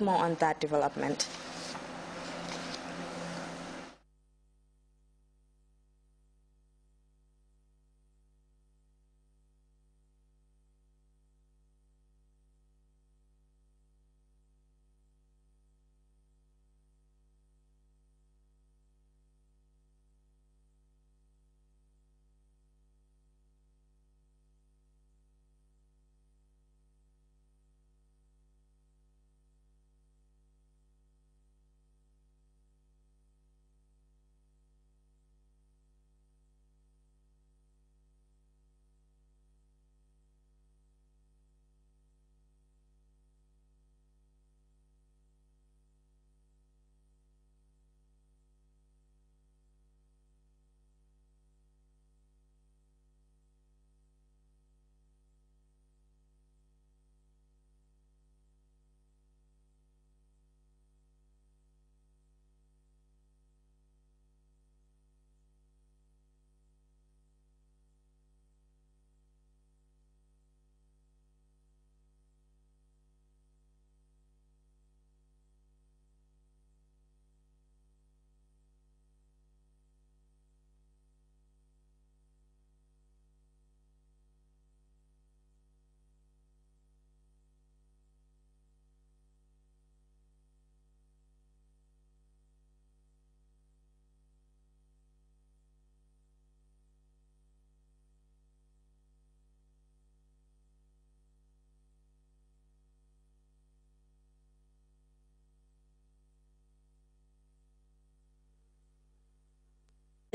more on that development.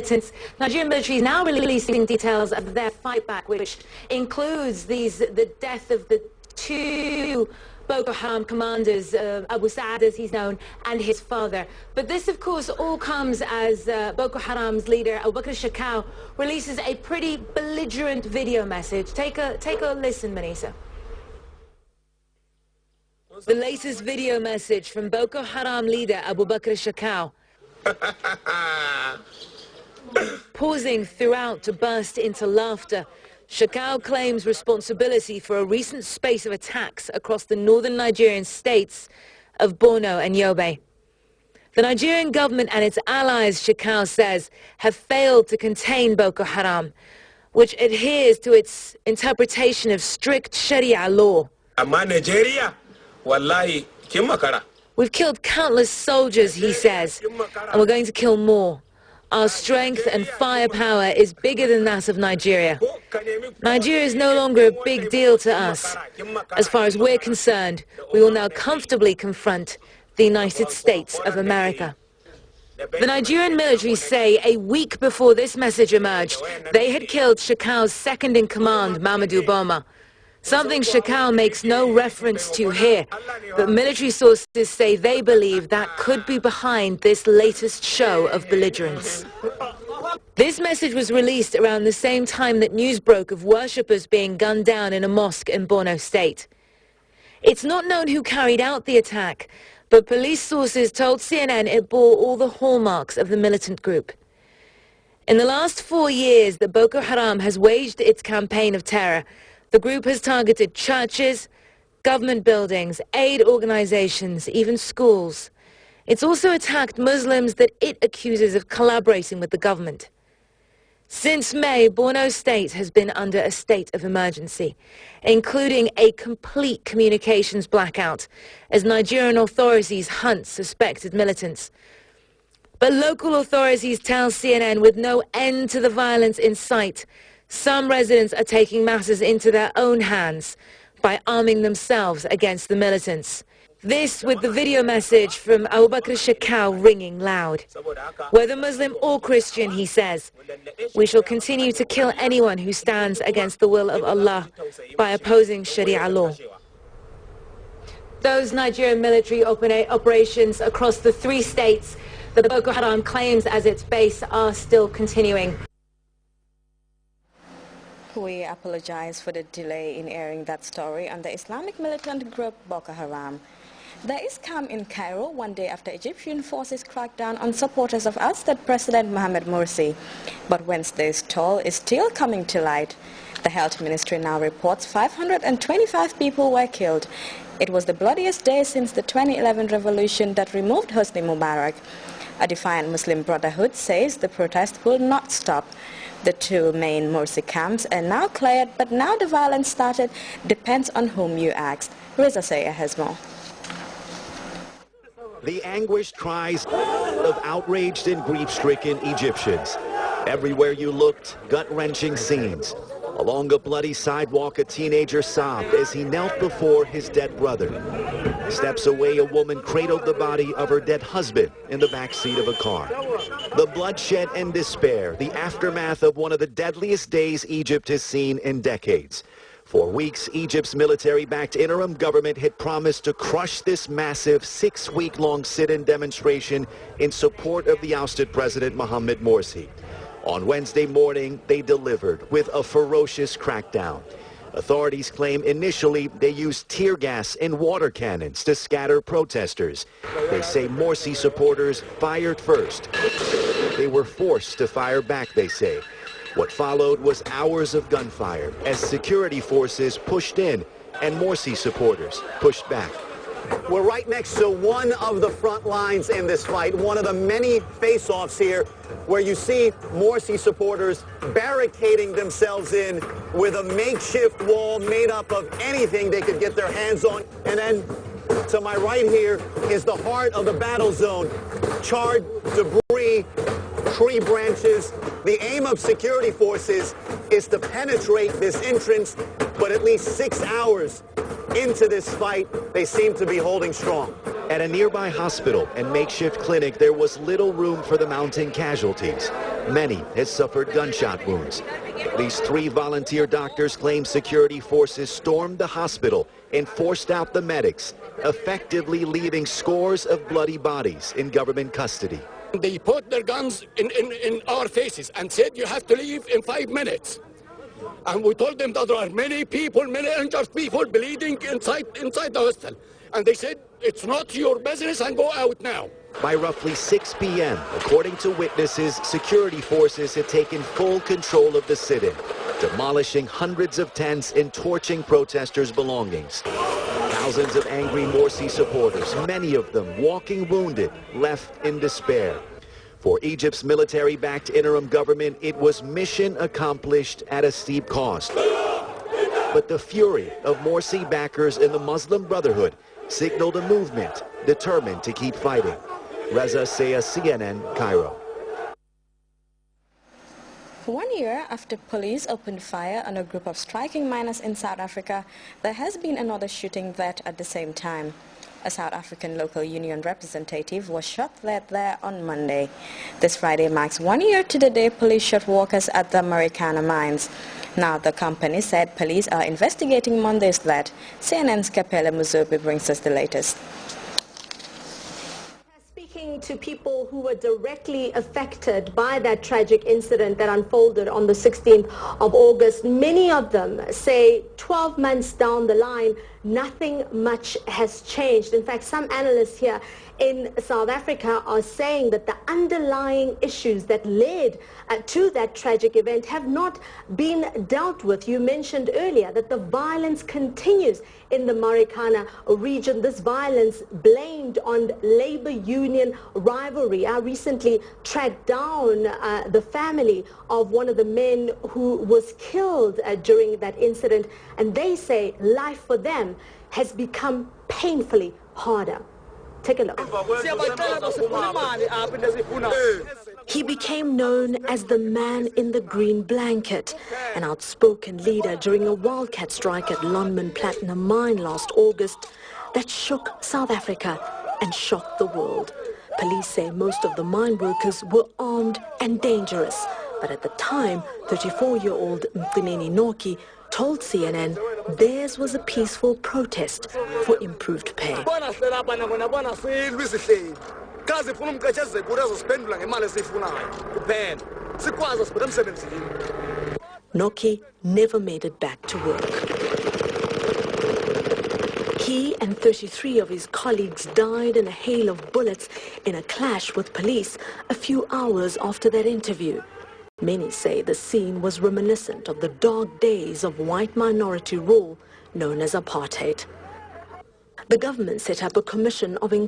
Since Nigerian military is now releasing details of their fight back, which includes the death of the two Boko Haram commanders, Abu Sa'ad as he's known, and his father. But this, of course, all comes as Boko Haram's leader, Abu Bakr Shekau, releases a pretty belligerent video message. Take a listen, Manisa. The latest video message from Boko Haram leader Abu Bakr Shekau. Pausing throughout to burst into laughter, Shekau claims responsibility for a recent spate of attacks across the northern Nigerian states of Borno and Yobe. The Nigerian government and its allies, Shekau says, have failed to contain Boko Haram, which adheres to its interpretation of strict Sharia law. We've killed countless soldiers, he says, and we're going to kill more. Our strength and firepower is bigger than that of Nigeria. Nigeria is no longer a big deal to us. As far as we're concerned, we will now comfortably confront the United States of America. The Nigerian military say a week before this message emerged, they had killed Shekau's second-in-command, Mamadou Boma. Something Shekau makes no reference to here, but military sources say they believe that could be behind this latest show of belligerence. This message was released around the same time that news broke of worshippers being gunned down in a mosque in Borno State. It's not known who carried out the attack, but police sources told CNN it bore all the hallmarks of the militant group. In the last 4 years that Boko Haram has waged its campaign of terror, the group has targeted churches, government buildings, aid organizations, even schools. It's also attacked Muslims that it accuses of collaborating with the government. Since May, Borno State has been under a state of emergency, including a complete communications blackout as Nigerian authorities hunt suspected militants. But local authorities tell CNN with no end to the violence in sight, some residents are taking matters into their own hands by arming themselves against the militants. This with the video message from Abu Bakr Shekau ringing loud. Whether Muslim or Christian, he says, we shall continue to kill anyone who stands against the will of Allah by opposing Sharia law. Those Nigerian military operations across the 3 states that Boko Haram claims as its base are still continuing. We apologize for the delay in airing that story on the Islamic militant group Boko Haram. There is calm in Cairo 1 day after Egyptian forces cracked down on supporters of ousted President Mohamed Morsi. But Wednesday's toll is still coming to light. The health ministry now reports 525 people were killed It was the bloodiest day since the 2011 revolution that removed Hosni Mubarak. A defiant Muslim Brotherhood says the protest will not stop. The two main Morsi camps are now cleared, but now the violence started depends on whom you ask. Reza Saya has more. The anguished cries of outraged and grief-stricken Egyptians. Everywhere you looked, gut-wrenching scenes. Along a bloody sidewalk, a teenager sobbed as he knelt before his dead brother. Steps away, a woman cradled the body of her dead husband in the backseat of a car. The bloodshed and despair, the aftermath of one of the deadliest days Egypt has seen in decades. For weeks, Egypt's military-backed interim government had promised to crush this massive 6-week-long sit-in demonstration in support of the ousted President Mohamed Morsi. On Wednesday morning, they delivered with a ferocious crackdown. Authorities claim initially they used tear gas and water cannons to scatter protesters. They say Morsi supporters fired first. They were forced to fire back, they say. What followed was hours of gunfire as security forces pushed in and Morsi supporters pushed back. We're right next to one of the front lines in this fight, one of the many face-offs here where you see Morsi supporters barricading themselves in with a makeshift wall made up of anything they could get their hands on. And then to my right here is the heart of the battle zone. Charred debris, tree branches. The aim of security forces is to penetrate this entrance, but at least 6 hours into this fight, they seem to be holding strong. At a nearby hospital and makeshift clinic, there was little room for the mounting casualties. Many had suffered gunshot wounds. At least 3 volunteer doctors claim security forces stormed the hospital and forced out the medics, effectively leaving scores of bloody bodies in government custody. They put their guns in our faces and said, you have to leave in 5 minutes. And we told them that there are many people, many injured people bleeding inside the hostel. And they said, it's not your business and go out now. By roughly 6 p.m., according to witnesses, security forces had taken full control of the sit-in, demolishing hundreds of tents and torching protesters' belongings. Thousands of angry Morsi supporters, many of them walking wounded, left in despair. For Egypt's military-backed interim government, it was mission accomplished at a steep cost. But the fury of Morsi backers in the Muslim Brotherhood signaled a movement determined to keep fighting. Reza Saya, CNN, Cairo. 1 year after police opened fire on a group of striking miners in South Africa, there has been another shooting that at the same time. A South African local union representative was shot there on Monday. This Friday marks 1 year to the day police shot workers at the Marikana mines. Now the company said police are investigating Monday's death. CNN's Kapela Muzobe brings us the latest. Speaking to people who were directly affected by that tragic incident that unfolded on the 16th of August, many of them say 12 months down the line, nothing much has changed. In fact, some analysts here in South Africa are saying that the underlying issues that led to that tragic event have not been dealt with. You mentioned earlier that the violence continues in the Marikana region. This violence blamed on labor union rivalry. I recently tracked down the family of one of the men who was killed during that incident, and they say life for them has become painfully harder. Take a look. He became known as the man in the green blanket, an outspoken leader during a wildcat strike at Lonmin Platinum Mine last August that shook South Africa and shocked the world. Police say most of the mine workers were armed and dangerous, but at the time, 34-year-old Mqineni Noki told CNN theirs was a peaceful protest for improved pay. Noki never made it back to work. He and 33 of his colleagues died in a hail of bullets in a clash with police a few hours after that interview. Many say the scene was reminiscent of the dark days of white minority rule known as apartheid. The government set up a commission of inquiry